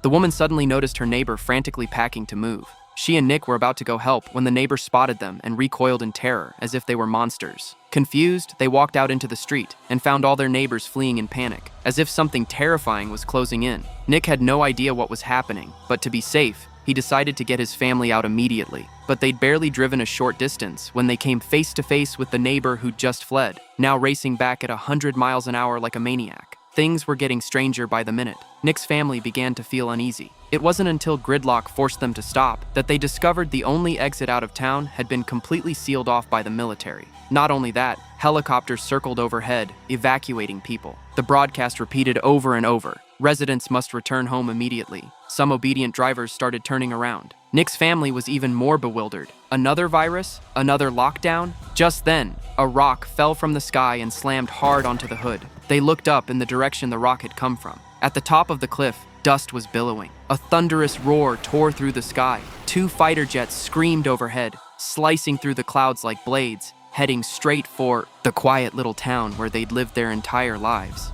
The woman suddenly noticed her neighbor frantically packing to move. She and Nick were about to go help when the neighbor spotted them and recoiled in terror as if they were monsters. Confused, they walked out into the street and found all their neighbors fleeing in panic, as if something terrifying was closing in. Nick had no idea what was happening, but to be safe, he decided to get his family out immediately. But they'd barely driven a short distance when they came face to face with the neighbor who'd just fled, now racing back at 100 miles an hour like a maniac. Things were getting stranger by the minute. Nick's family began to feel uneasy. It wasn't until gridlock forced them to stop that they discovered the only exit out of town had been completely sealed off by the military. Not only that, helicopters circled overhead, evacuating people. The broadcast repeated over and over, "Residents must return home immediately." Some obedient drivers started turning around. Nick's family was even more bewildered. Another virus? Another lockdown? Just then, a rock fell from the sky and slammed hard onto the hood. They looked up in the direction the rock had come from. At the top of the cliff, dust was billowing. A thunderous roar tore through the sky. 2 fighter jets screamed overhead, slicing through the clouds like blades, heading straight for the quiet little town where they'd lived their entire lives.